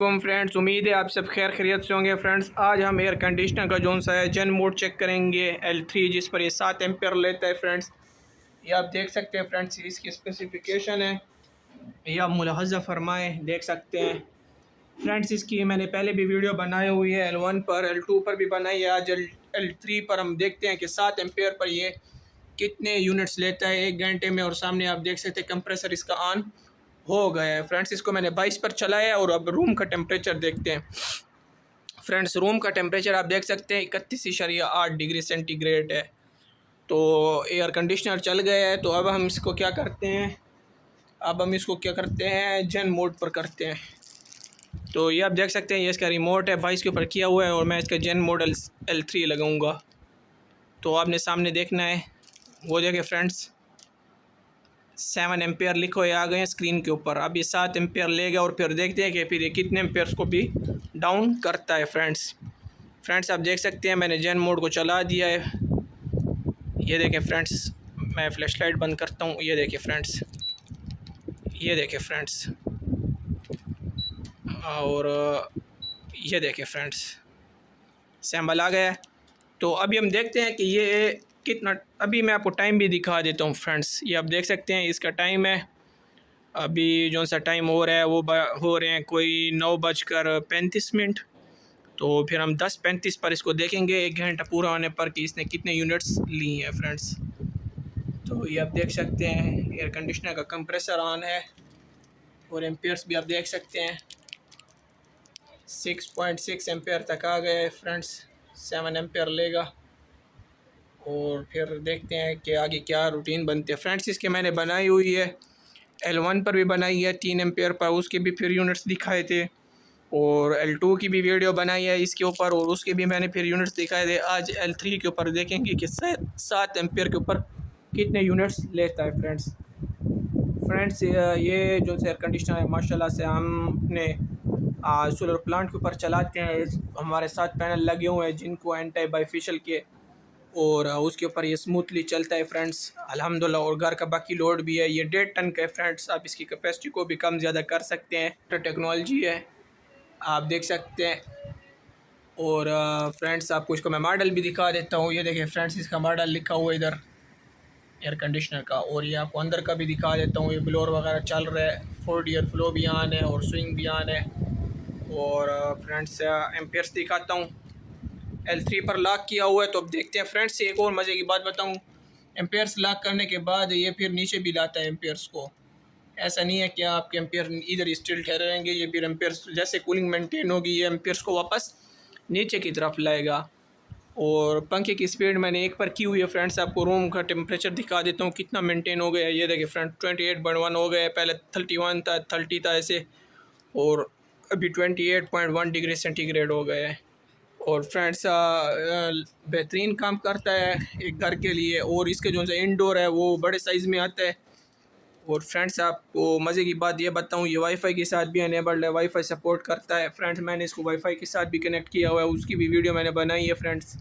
Friends, उम्मीद है आप सब खैर खैरियत से होंगे। फ्रेंड्स, आज हम एयर कंडीशनर का जोन सा है जन मोड चेक करेंगे L3, जिस पर ये 7 एम्पेयर लेता है। फ्रेंड्स, ये आप देख सकते हैं। फ्रेंड्स, इसकी स्पेसिफिकेशन है, ये आप मुलाहजा फरमाएँ, देख सकते हैं। फ्रेंड्स, इसकी मैंने पहले भी वीडियो बनाई हुई है, L1 पर, L2 पर भी बनाई है। आज L3 पर हम देखते हैं कि 7 एम्पेयर पर ये कितने यूनिट्स लेता है 1 घंटे में। और सामने आप देख सकते हैं कंप्रेसर इसका ऑन हो गया है। फ्रेंड्स, इसको मैंने 22 पर चलाया है और अब रूम का टेम्परेचर देखते हैं। फ्रेंड्स, रूम का टेम्परेचर आप देख सकते हैं 31.8 डिग्री सेंटीग्रेड है। तो एयर कंडीशनर चल गया है। तो अब हम इसको क्या करते हैं, जन मोड पर करते हैं। तो ये आप देख सकते हैं, ये इसका रिमोट है, 22 के ऊपर किया हुआ है और मैं इसका जन मोड L3 लगाऊंगा। तो आपने सामने देखना है, वो देखें फ्रेंड्स, 7 एम्पेयर लिखो ये आ गए हैं स्क्रीन के ऊपर। अब ये 7 एम्पेयर लेगा और फिर देखते हैं कि फिर ये कितने एम्पेयर्स को भी डाउन करता है। फ्रेंड्स, आप देख सकते हैं मैंने जन मोड को चला दिया है। ये देखें फ्रेंड्स, मैं फ्लैशलाइट बंद करता हूँ। ये देखें फ्रेंड्स, और ये देखें फ्रेंड्स, सैम्बल आ गया है। तो अभी हम देखते हैं कि ये कितना, अभी मैं आपको टाइम भी दिखा देता हूँ। फ्रेंड्स, ये आप देख सकते हैं, इसका टाइम है अभी जो सा टाइम हो रहा है वो हो रहे हैं कोई 9:35। तो फिर हम 10:35 पर इसको देखेंगे, 1 घंटा पूरा होने पर, कि इसने कितने यूनिट्स ली हैं। फ्रेंड्स, तो ये आप देख सकते हैं एयर कंडीशनर का कंप्रेसर ऑन है और एम्पेयर्स भी आप देख सकते हैं 6.6 एम्पेयर तक आ गए। फ्रेंड्स, 7 एम्पेयर लेगा और फिर देखते हैं कि आगे क्या रूटीन बनते हैं। फ्रेंड्स, इसके मैंने बनाई हुई है, L1 पर भी बनाई है 3 एम्पेयर पर, उसके भी फिर यूनिट्स दिखाए थे। और L2 की भी वीडियो बनाई है इसके ऊपर और उसके भी मैंने फिर यूनिट्स दिखाए थे। आज L3 के ऊपर देखेंगे कि 7 एम्पेयर के ऊपर कितने यूनिट्स लेता है। फ्रेंड्स, ये जो एयर कंडीशनर है माशाल्लाह से हम अपने सोलर प्लांट के ऊपर चलाते हैं। हमारे साथ पैनल लगे हुए हैं जिनको एंटी बाइफिशियल के, और उसके ऊपर ये स्मूथली चलता है। फ्रेंड्स, अल्हम्दुलिल्लाह। और घर का बाकी लोड भी है, ये 1.5 टन का है। फ्रेंड्स, आप इसकी कैपेसिटी को भी कम ज़्यादा कर सकते हैं, तो टेक्नोलॉजी है, आप देख सकते हैं। और फ्रेंड्स, आपको इसको मैं मॉडल भी दिखा देता हूँ। ये देखिए फ्रेंड्स, इसका मॉडल लिखा हुआ है इधर एयर कंडीशनर का। और ये आपको अंदर का भी दिखा देता हूँ, ये ब्लोअर वगैरह चल रहा है, 4 ईयर फ्लो भी ऑन है और स्विंग भी ऑन है। और फ्रेंड्स, एम्पेयर्स दिखाता हूँ, L3 पर लॉक किया हुआ है। तो अब देखते हैं। फ्रेंड्स, एक और मज़े की बात बताऊँ, एम्पेयर्स लॉक करने के बाद ये फिर नीचे भी लाता है एम्पेयर्स को। ऐसा नहीं है कि आपके एम्पेयर इधर स्टिल ठहरे रहेंगे, ये फिर एम्पेयर्स जैसे कूलिंग मेंटेन होगी ये एम्पेयर्स को वापस नीचे की तरफ लाएगा। और पंखे की स्पीड मैंने 1 पर की हुई है। फ्रेंड्स, आपको रूम का टेम्परेचर दिखा देता हूँ कितना मेंटेन हो गया है। ये देखिए फ्रेंड, 28.1 हो गया है, पहले 31 था, 30 था ऐसे, और अभी 28.1 डिग्री सेंटीग्रेड हो गया है। और फ्रेंड्स, बेहतरीन काम करता है एक घर के लिए। और इसके जो इंडोर है वो बड़े साइज़ में आता है। और फ्रेंड्स, आपको मज़े की बात ये बताऊँ, ये वाईफाई के साथ भी अनेबल्ड है, वाईफाई सपोर्ट करता है। फ्रेंड्स, मैंने इसको वाईफाई के साथ भी कनेक्ट किया हुआ है, उसकी भी वीडियो मैंने बनाई है। फ्रेंड्स,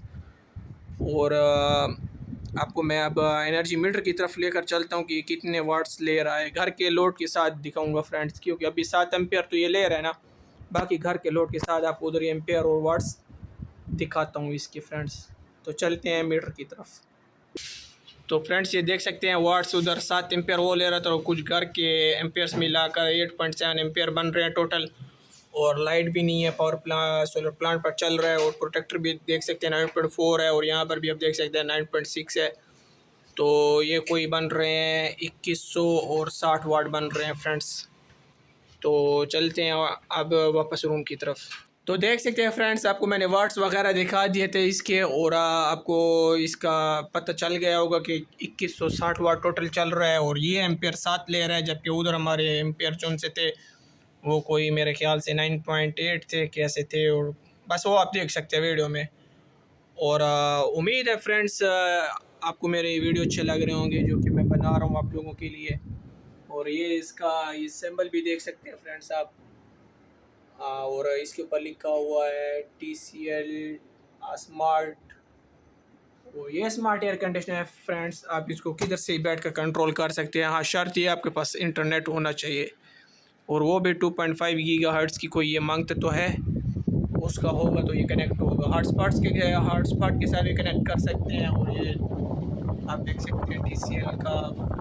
और आपको मैं अब एनर्जी मीटर की तरफ लेकर चलता हूँ कि कितने वाट्स ले रहा है, घर के लोड के साथ दिखाऊँगा। फ्रेंड्स, क्योंकि अभी 7 एम्पेयर तो ये ले रहा है ना, बाकी घर के लोड के साथ आपको उधर एम्पेयर और वाट्स दिखाता हूँ इसके। फ्रेंड्स, तो चलते हैं मीटर की तरफ। तो फ्रेंड्स, ये देख सकते हैं वाट्स, उधर 7 एम्पेयर वो ले रहा था और कुछ घर के एम्पेयर्स मिलाकर 8.7 एम्पेयर बन रहे हैं टोटल। और लाइट भी नहीं है, सोलर प्लांट पर चल रहा है। और प्रोटेक्टर भी देख सकते हैं 9.4 है, और यहाँ पर भी आप देख सकते हैं 9.6 है। तो ये कोई बन रहे हैं 2100 और 60 वाट बन रहे हैं। फ्रेंड्स, तो चलते हैं अब वापस रूम की तरफ। तो देख सकते हैं फ्रेंड्स, आपको मैंने वाट्स वगैरह दिखा दिए थे इसके, और आपको इसका पता चल गया होगा कि 2160 वाट टोटल चल रहा है। और ये एम्पेयर 7 ले रहा है, जबकि उधर हमारे एम्पेयर जो से थे वो कोई मेरे ख्याल से 9.8 थे, कैसे थे, और बस वो आप देख सकते हैं वीडियो में। और उम्मीद है फ्रेंड्स, आपको मेरे वीडियो अच्छे लग रहे होंगे जो कि मैं बना रहा हूँ आप लोगों के लिए। और ये इसका ये सिंबल भी देख सकते हैं फ्रेंड्स आप। और इसके ऊपर लिखा हुआ है TCL स्मार्ट। और ये स्मार्ट एयर कंडीशनर है। फ्रेंड्स, आप इसको किधर से ही बैठ कर कंट्रोल कर सकते हैं। हाँ, शर्त ये आपके पास इंटरनेट होना चाहिए। और वो भी 2.5 गीगाहर्ट्ज़ की कोई ये मांगते तो है, उसका होगा तो ये कनेक्ट होगा। हॉटस्पॉट के साथ भी कनेक्ट कर सकते हैं। और ये आप देख सकते हैं TCL का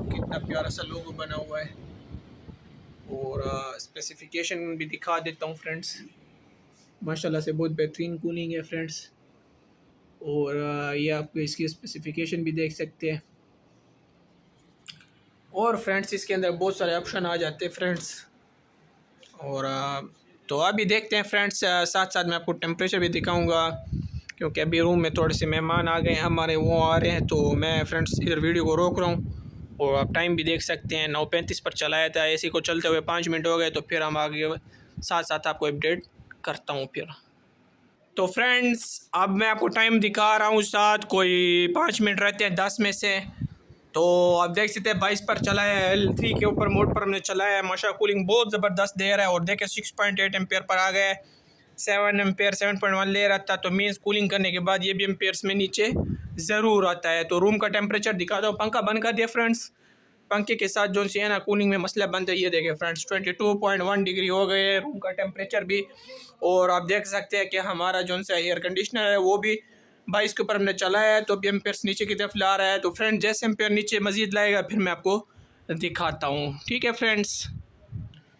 कितना प्यारा सा लोगो बना हुआ है। और स्पेसिफिकेशन भी दिखा देता हूँ फ्रेंड्स। माशाल्लाह से बहुत बेहतरीन कूलिंग है फ्रेंड्स। और ये आपको इसकी स्पेसिफिकेशन भी देख सकते हैं। और फ्रेंड्स इसके अंदर बहुत सारे ऑप्शन आ जाते हैं फ्रेंड्स। और तो अभी देखते हैं फ्रेंड्स, साथ साथ मैं आपको टेम्परेचर भी दिखाऊंगा, क्योंकि अभी रूम में थोड़े से मेहमान आ गए हैं हमारे, वो आ रहे हैं, तो मैं फ्रेंड्स इधर वीडियो को रोक रहा हूँ। और आप टाइम भी देख सकते हैं 9:35 पर चलाया था, AC को चलते हुए 5 मिनट हो गए। तो फिर हम आगे साथ साथ आपको अपडेट करता हूँ फिर। तो फ्रेंड्स अब मैं आपको टाइम दिखा रहा हूँ, साथ कोई 5 मिनट रहते हैं 10 में से। तो आप देख सकते हैं 22 पर चला है, L3 के ऊपर मोड पर हमने चलाया है। माशा कूलिंग बहुत ज़बरदस्त दे रहा है। और देखें 6.8 एम्पेयर पर आ गए, 7 एम्पेयर 7.1 ले रहा था। तो मीन्स कूलिंग करने के बाद ये भी एम्पेयर्स में नीचे ज़रूर आता है। तो रूम का टेम्परेचर दिखा दो, पंखा बंद कर दिया फ्रेंड्स। पंखे के साथ जो है ना कूलिंग में मसला बनता है। ये देखें फ्रेंड्स 22.1 डिग्री हो गए रूम का टेम्परेचर भी। और आप देख सकते हैं कि हमारा जो सा एयर कंडीशनर है वो भी 22 के ऊपर हमने चलाया है, तो अभी एम्पेयर्स नीचे की तरफ ला रहा है। तो फ्रेंड जैसे एम्पेयर नीचे मज़ीद लाएगा फिर मैं आपको दिखाता हूँ, ठीक है फ्रेंड्स।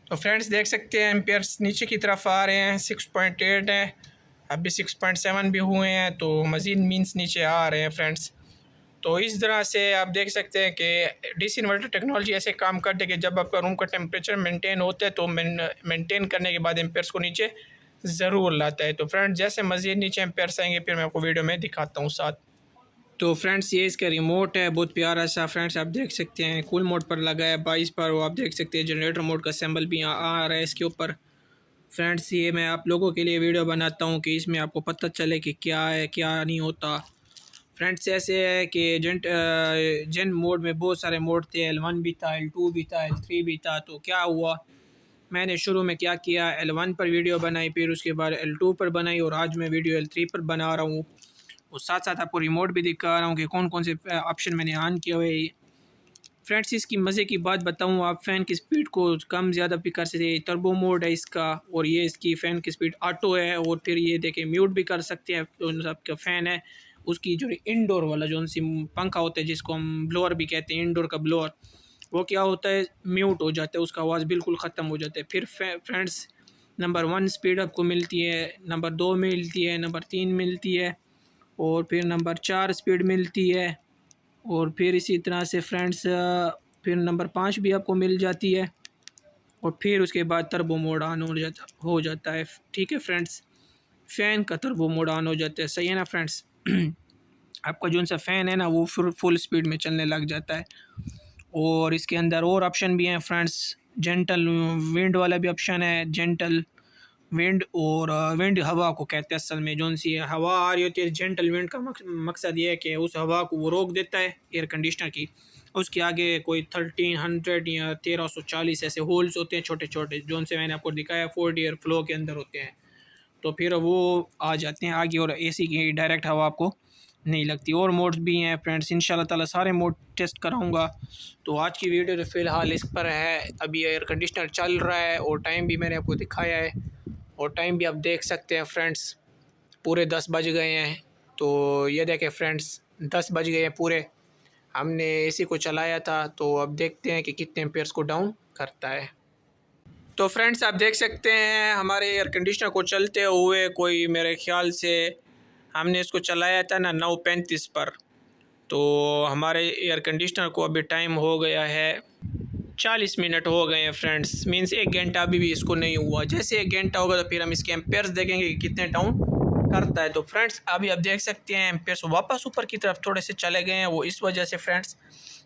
तो फ्रेंड्स देख सकते हैं एम्पेयर्स नीचे की तरफ आ रहे हैं, 6.8 है, अभी 6.7 भी हुए हैं। तो मज़ीद मीन्स नीचे आ रहे हैं फ्रेंड्स। तो इस तरह से आप देख सकते हैं कि DC इन्वर्टर टेक्नोलॉजी ऐसे काम करते हैं कि जब आपका रूम का टेम्परेचर मेंटेन होता है तो मेंटेन करने के बाद एम्पेयर्स को नीचे ज़रूर लाता है। तो फ्रेंड्स जैसे मज़ीद नीचे एम्पेयर्स आएंगे फिर मैं आपको वीडियो में दिखाता हूँ साथ। तो फ्रेंड्स ये इसका रिमोट है, बहुत प्यारा सा फ्रेंड्स। आप देख सकते हैं कूल मोड पर लगा है 22 पर। वो आप देख सकते हैं जनरेटर मोड का सिंबल भी आ रहा है इसके ऊपर। फ्रेंड्स ये मैं आप लोगों के लिए वीडियो बनाता हूँ कि इसमें आपको पता चले कि क्या है क्या नहीं होता। फ्रेंड्स ऐसे है कि जेन मोड में बहुत सारे मोड थे, L1 भी था, L2 भी था, L3 भी था। तो क्या हुआ, मैंने शुरू में क्या किया, L1 पर वीडियो बनाई, फिर उसके बाद L2 पर बनाई, और आज मैं वीडियो L3 पर बना रहा हूँ। और साथ साथ आपको रिमोट भी दिखा रहा हूँ कि कौन कौन से ऑप्शन मैंने ऑन किए हुए। फ्रेंड्स इसकी मज़े की बात बताऊँ, आप फ़ैन की स्पीड को कम ज़्यादा भी कर सकते हैं, टर्बो मोड है इसका। और ये इसकी फ़ैन की स्पीड ऑटो है। और फिर ये देखें म्यूट भी कर सकते हैं। जो आपका फ़ैन है उसकी जो इंडोर वाला जो सी पंखा होता है जिसको हम ब्लोअर भी कहते हैं, इंडोर का ब्लोअर, वो क्या होता है म्यूट हो जाता है, उसका आवाज़ बिल्कुल ख़त्म हो जाता है। फिर फ्रेंड्स नंबर 1 स्पीड आपको मिलती है, नंबर 2 मिलती है, नंबर 3 मिलती है, और फिर नंबर 4 स्पीड मिलती है। और फिर इसी तरह से फ्रेंड्स फिर नंबर 5 भी आपको मिल जाती है। और फिर उसके बाद टर्बो मोड ऑन हो जाता है, ठीक है फ्रेंड्स। फ़ैन का टर्बो मोड ऑन हो जाता है, सही है ना फ्रेंड्स। आपका जो सा फ़ैन है ना वो फुल स्पीड में चलने लग जाता है। और इसके अंदर और ऑप्शन भी हैं फ्रेंड्स, जेंटल विंड वाला भी ऑप्शन है, जेंटल विंड। और विंड हवा को कहते हैं असल में, जो सी हवा आ रही होती है जेंटल विंड का मकसद ये है कि उस हवा को वो रोक देता है एयर कंडीशनर की। उसके आगे कोई 1300 या 1340 ऐसे होल्स होते हैं छोटे छोटे, जो से मैंने आपको दिखाया 4 एयर फ्लो के अंदर होते हैं। तो फिर वो आ जाते हैं आगे और AC की डायरेक्ट हवा आपको नहीं लगती। और मोड्स भी हैं फ्रेंड्स, इंशाल्लाह ताला सारे मोड टेस्ट कराऊंगा। तो आज की वीडियो तो फ़िलहाल इस पर है। अभी एयर कंडीशनर चल रहा है और टाइम भी मैंने आपको दिखाया है। और टाइम भी आप देख सकते हैं फ्रेंड्स, पूरे 10 बज गए हैं। तो ये देखें फ्रेंड्स 10 बज गए हैं पूरे। हमने AC को चलाया था, तो अब देखते हैं कि कितने एम्पेयर्स को डाउन करता है। तो फ्रेंड्स आप देख सकते हैं हमारे एयर कंडीशनर को चलते हुए कोई मेरे ख्याल से हमने इसको चलाया था ना 9:35 पर। तो हमारे एयर कंडीशनर को अभी टाइम हो गया है 40 मिनट हो गए हैं फ्रेंड्स, मीन्स 1 घंटा अभी भी इसको नहीं हुआ। जैसे 1 घंटा होगा तो फिर हम इसके एम्पेयर्स देखेंगे कि कितने डाउन करता है। तो फ्रेंड्स अभी आप देख सकते हैं एम्पेयर्स वापस ऊपर की तरफ थोड़े से चले गए हैं। वो इस वजह से फ्रेंड्स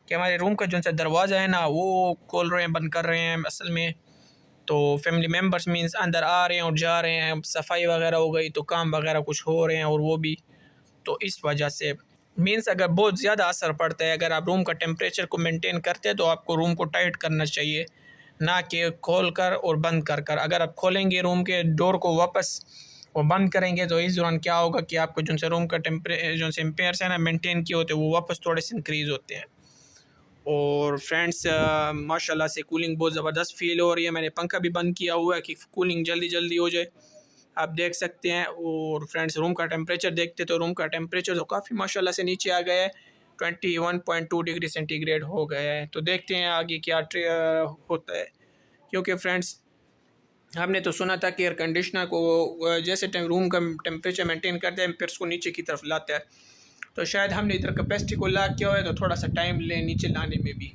कि हमारे रूम का जो सा दरवाज़ा है ना वो खोल रहे हैं बंद कर रहे हैं असल में। तो फैमिली मेम्बर्स मीन्स अंदर आ रहे हैं और जा रहे हैं, सफाई वगैरह हो गई तो काम वगैरह कुछ हो रहे हैं, और वो भी तो इस वजह से मीन्स अगर बहुत ज़्यादा असर पड़ता है, अगर आप रूम का टेम्परेचर को मेंटेन करते हैं तो आपको रूम को टाइट करना चाहिए, ना कि खोल कर और बंद कर कर। अगर आप खोलेंगे रूम के डोर को वापस और बंद करेंगे तो इस दौरान क्या होगा कि आपको जो से रूम का जो से एम्पेयर्स है ना मेंटेन किए होते हैं वो वापस थोड़े से इंक्रीज़ होते हैं। और फ्रेंड्स माशाल्लाह से कूलिंग बहुत ज़बरदस्त फील हो रही है। मैंने पंखा भी बंद किया हुआ है कि कूलिंग जल्दी जल्दी हो जाए, आप देख सकते हैं। और फ्रेंड्स रूम का टेम्परेचर देखते तो रूम का टेम्परेचर तो काफ़ी माशाल्लाह से नीचे आ गया है, 21.2 डिग्री सेंटीग्रेड हो गया है। तो देखते हैं आगे क्या होता है, क्योंकि फ्रेंड्स हमने तो सुना था कि एयर कंडीशनर को जैसे रूम का टेम्परेचर मेंटेन करते हैं फिर उसको नीचे की तरफ लाता है, तो शायद हमने इधर कैपेसिटी को ला किया हुआ है, तो थोड़ा सा टाइम ले नीचे लाने में भी।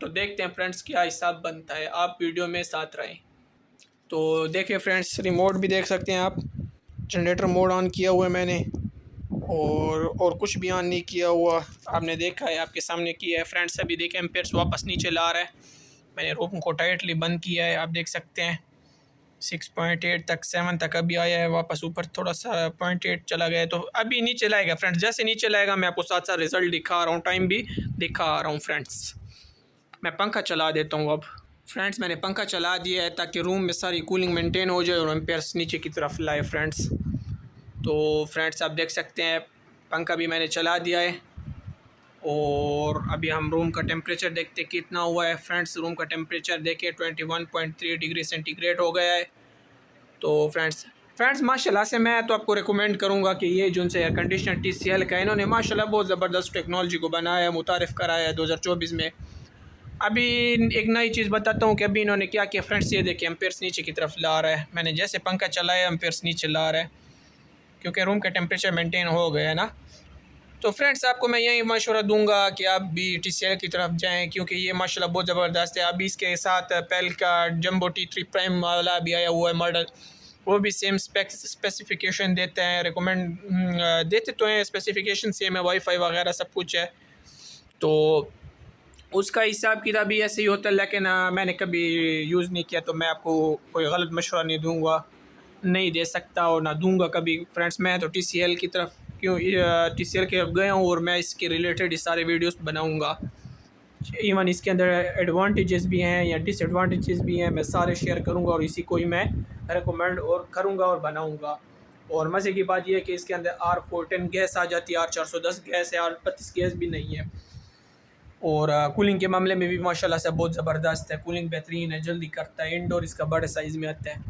तो देखते हैं फ्रेंड्स क्या हिसाब बनता है, आप वीडियो में साथ रहें। तो देखिए फ्रेंड्स, रिमोट भी देख सकते हैं आप, जनरेटर मोड ऑन किया हुआ है मैंने, और कुछ भी ऑन नहीं किया हुआ, आपने देखा है, आपके सामने किया है फ्रेंड्स। अभी देखें एम्पेयर्स वापस नीचे ला रहा है, मैंने रूम को टाइटली बंद किया है, आप देख सकते हैं 6.8 तक 7 तक अभी आया है, वापस ऊपर थोड़ा सा 0.8 चला गया है। तो अभी नीचे लाएगा फ्रेंड्स, जैसे नीचे लाएगा मैं आपको साथ साथ रिजल्ट दिखा रहा हूँ, टाइम भी दिखा रहा हूँ फ्रेंड्स। मैं पंखा चला देता हूँ अब। फ्रेंड्स मैंने पंखा चला दिया है ताकि रूम में सारी कूलिंग मेंटेन हो जाए और एम्पेयर्स नीचे की तरफ लाए फ्रेंड्स। तो फ्रेंड्स आप देख सकते हैं पंखा भी मैंने चला दिया है, और अभी हम रूम का टेम्परेचर देखते कितना हुआ है फ्रेंड्स। रूम का टेम्परेचर देखिए 21.3 डिग्री सेंटीग्रेड हो गया है। तो फ्रेंड्स माशाल्लाह से मैं तो आपको रिकमेंड करूंगा कि ये जो उनसे एयर कंडीशनर TCL का, इन्होंने माशाल्लाह बहुत ज़बरदस्त टेक्नोलॉजी को बनाया, मुतारिफ़ कराया है 2024 में। अभी एक नई चीज़ बताता हूँ कि अभी इन्होंने क्या किया फ्रेंड्स, ये देखिए एम्पेयर्स नीचे की तरफ ला रहा है, मैंने जैसे पंखा चलाया एम्पेयर्स नीचे ला रहा है, क्योंकि रूम का टेम्परेचर मेंटेन हो गया है ना। तो फ्रेंड्स आपको मैं यही मशवरा दूंगा कि आप भी TCL की तरफ जाएं, क्योंकि ये माशाल्लाह बहुत ज़बरदस्त है। अभी इसके साथ पेल का जंबो T3 प्राइम वाला भी आया हुआ है मॉडल, वो भी सेम स्पेसिफिकेशन देते हैं, रिकमेंड देते तो हैं, स्पेसिफिकेशन सेम है, वाईफाई वगैरह सब कुछ है। तो उसका हिसाब किताब भी ऐसे ही होता है, लेकिन मैंने कभी यूज़ नहीं किया, तो मैं आपको कोई गलत मशवरा नहीं दूंगा, नहीं दे सकता और ना दूंगा कभी फ्रेंड्स। मैं तो TCL की तरफ क्यों TCL के गया हूँ, और मैं इसके रिलेटेड ही सारे वीडियोस बनाऊंगा। इवन इसके अंदर एडवांटेजेस भी हैं या डिसएडवांटेजेस भी हैं, मैं सारे शेयर करूंगा और इसी को ही मैं रेकमेंड और करूंगा और बनाऊंगा। और मज़े की बात यह है कि इसके अंदर R410 गैस आ जाती है, R410 गैस है, R32 गैस भी नहीं है। और कूलिंग के मामले में भी माशाल्लाह से बहुत ज़बरदस्त है, कूलिंग बेहतरीन है, जल्दी करता है, इंडोर इसका बड़े साइज़ में आता है।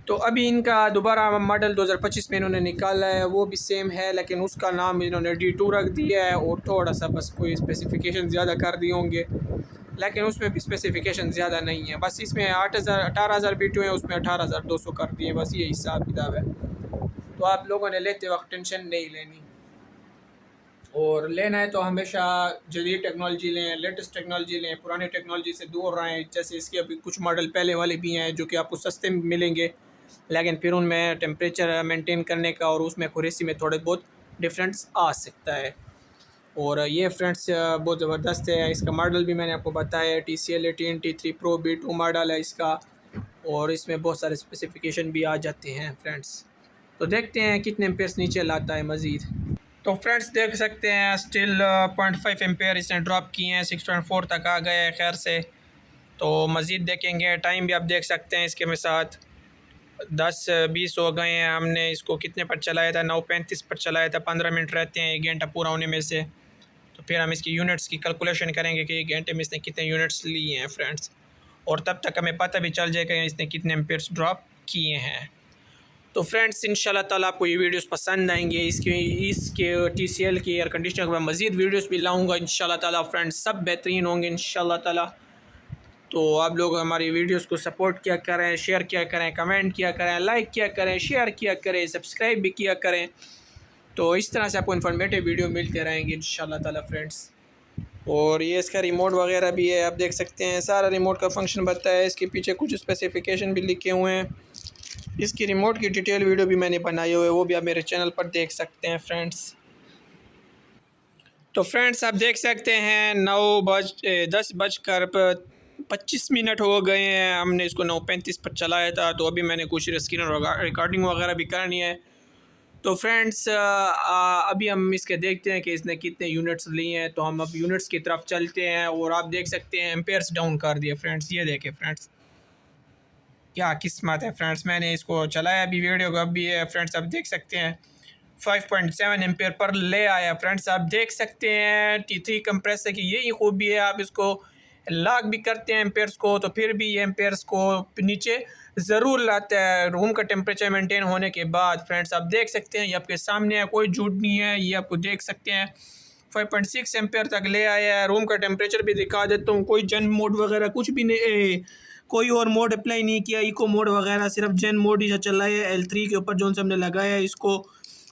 तो अभी इनका दोबारा मॉडल 2025 में इन्होंने निकाला है, वो भी सेम है, लेकिन उसका नाम इन्होंने D2 रख दिया है, और थोड़ा सा बस कोई स्पेसिफिकेशन ज़्यादा कर दिए होंगे, लेकिन उसमें भी स्पेसिफिकेशन ज़्यादा नहीं है, बस इसमें 18,000 B2 है, उसमें 18,200 कर दिए, बस ये हिसाब किताब है। तो आप लोगों ने लेते वक्त टेंशन नहीं लेनी, और लेना है तो हमेशा जदीद टेक्नोलॉजी लें, लेटेस्ट टेक्नोलॉजी लें, पुरानी टेक्नोलॉजी से दूर रहें। जैसे इसके अभी कुछ मॉडल पहले वाले भी हैं जो कि आपको सस्ते में मिलेंगे, लेकिन फिर उनमें टेम्परेचर मेंटेन करने का और उसमें एक्यूरेसी में थोड़े बहुत डिफरेंस आ सकता है। और ये फ्रेंड्स बहुत ज़बरदस्त है, इसका मॉडल भी मैंने आपको बताया है, TCL 18T3 Pro B2 model है इसका, और इसमें बहुत सारे स्पेसिफिकेशन भी आ जाते हैं फ्रेंड्स। तो देखते हैं कितने एम्पेयर्स नीचे लाता है मज़ीद। तो फ्रेंड्स देख सकते हैं स्टिल 0.5 एम्पेयर इसने ड्रॉप किए हैं, 6.4 तक आ गए हैं खैर से। तो मज़ीद देखेंगे, टाइम भी आप देख सकते हैं इसके साथ 10-20 हो गए हैं। हमने इसको कितने पर चलाया था, 9:35 पर चलाया था, 15 मिनट रहते हैं 1 घंटा पूरा होने में से। तो फिर हम इसकी यूनिट्स की कैलकुलेशन करेंगे कि 1 घंटे में इसने कितने यूनिट्स लिए हैं फ्रेंड्स, और तब तक हमें पता भी चल जाएगा इसने कितने एम्पेयर्स ड्रॉप किए हैं। तो फ्रेंड्स इंशाल्लाह ताला आपको ये वीडियोस पसंद आएंगे, इसके TCL की एयर कंडीशनर में मज़ीद वीडियोस भी लाऊंगा इंशाल्लाह ताला फ्रेंड्स, सब बेहतरीन होंगे इंशाल्लाह ताला। तो आप लोग हमारी वीडियोस को सपोर्ट किया करें, शेयर किया करें, कमेंट किया करें, लाइक किया करें, शेयर किया करें, सब्सक्राइब भी किया करें। तो इस तरह से आपको इन्फॉर्मेटिव वीडियो मिलते रहेंगे इंशाल्लाह ताला फ्रेंड्स। और ये इसका रिमोट वगैरह भी है, आप देख सकते हैं सारा रिमोट का फंक्शन बताया है, इसके पीछे कुछ स्पेसिफिकेशन भी लिखे हुए हैं। इसकी रिमोट की डिटेल वीडियो भी मैंने बनाई हुई है, वो भी आप मेरे चैनल पर देख सकते हैं फ्रेंड्स। तो फ्रेंड्स आप देख सकते हैं 10:25 हो गए हैं, हमने इसको 9:35 पर चलाया था। तो अभी मैंने कुछ स्क्रीन रिकॉर्डिंग वगैरह भी करनी है। तो फ्रेंड्स अभी हम इसके देखते हैं कि इसने कितने यूनिट्स लिए हैं। तो हम अब यूनिट्स की तरफ चलते हैं, और आप देख सकते हैं एम्पेयर्स डाउन कर दिए फ्रेंड्स, ये देखें फ्रेंड्स क्या किस्मत है फ्रेंड्स। मैंने इसको चलाया अभी वीडियो को, अब भी है फ्रेंड्स, अब देख सकते हैं 5.7 एम्पेयर पर ले आया। फ्रेंड्स आप देख सकते हैं T3 कंप्रेसर की यही खूबी है, आप इसको लॉक भी करते हैं एम्पेयर्स को तो फिर भी ये एम्पेयर्स को नीचे ज़रूर लाता है रूम का टेम्परेचर मेंटेन होने के बाद। फ्रेंड्स आप देख सकते हैं ये आपके सामने है, कोई झूठ नहीं है, ये आपको देख सकते हैं 5.6 एम्पेयर तक ले आया है। रूम का टेम्परेचर भी दिखा देता हूँ, कोई जन मोड वगैरह कुछ भी नहीं, कोई और मोड अप्लाई नहीं किया, इको मोड वगैरह, सिर्फ जन मोड ही चला है L3 के ऊपर जो से हमने लगाया है इसको।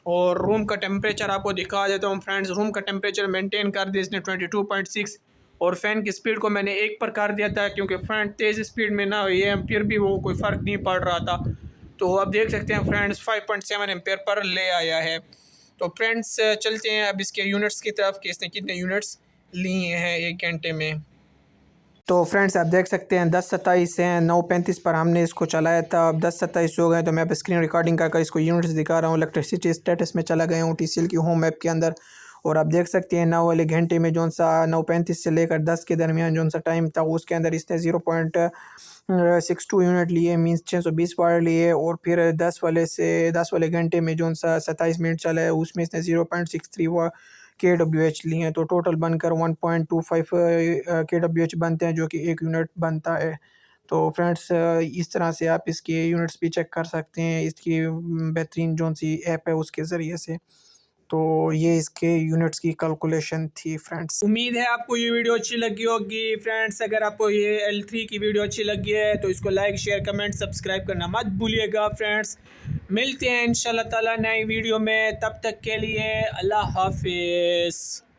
और रूम का टेम्परेचर आपको दिखा देता हूँ फ्रेंड्स, रूम का टेम्परेचर मेंटेन कर दिया इसने 22.6 और फ़ैन की स्पीड को मैंने 1 पर कर दिया था क्योंकि फ़ैन तेज़ स्पीड में ना ये फिर भी वो कोई फ़र्क नहीं पड़ रहा था। तो आप देख सकते हैं फ्रेंड्स 5.7 एम्पेयर पर ले आया है। तो फ्रेंड्स चलते हैं अब इसके यूनिट्स की तरफ कि इसने कितने यूनिट्स लिए हैं 1 घंटे में। तो फ्रेंड्स आप देख सकते हैं 10:27 हैं, 9:35 पर हमने इसको चलाया था, अब 10:27 हो गए। तो मैं अब स्क्रीन रिकॉर्डिंग कर इसको यूनिट्स दिखा रहा हूँ। इलेक्ट्रिसिटी स्टेटस में चला गया हूँ TCL की होम ऐप के अंदर और आप देख सकते हैं 9 वाले घंटे में जो सा 9:35 से लेकर 10 के दरमियान जो सा टाइम था उसके अंदर इसने 0.62 यूनिट लिए, मीन्स 620 वाट लिए। और फिर 10 वाले घंटे में जो सा 27 मिनट चला है उसमें इसने 0.63 kWh लिए हैं। तो टोटल बनकर 1.25 kWh बनते हैं जो कि 1 यूनिट बनता है। तो फ्रेंड्स इस तरह से आप इसके यूनिट्स भी चेक कर सकते हैं इसकी बेहतरीन जो सी ऐप है उसके ज़रिए से। तो ये इसके यूनिट्स की कैलकुलेशन थी फ्रेंड्स। उम्मीद है आपको ये वीडियो अच्छी लगी होगी फ्रेंड्स। अगर आपको ये L3 की वीडियो अच्छी लगी है तो इसको लाइक शेयर कमेंट सब्सक्राइब करना मत भूलिएगा फ्रेंड्स। मिलते हैं इंशाल्लाह ताला नई वीडियो में, तब तक के लिए अल्लाह हाफिज़।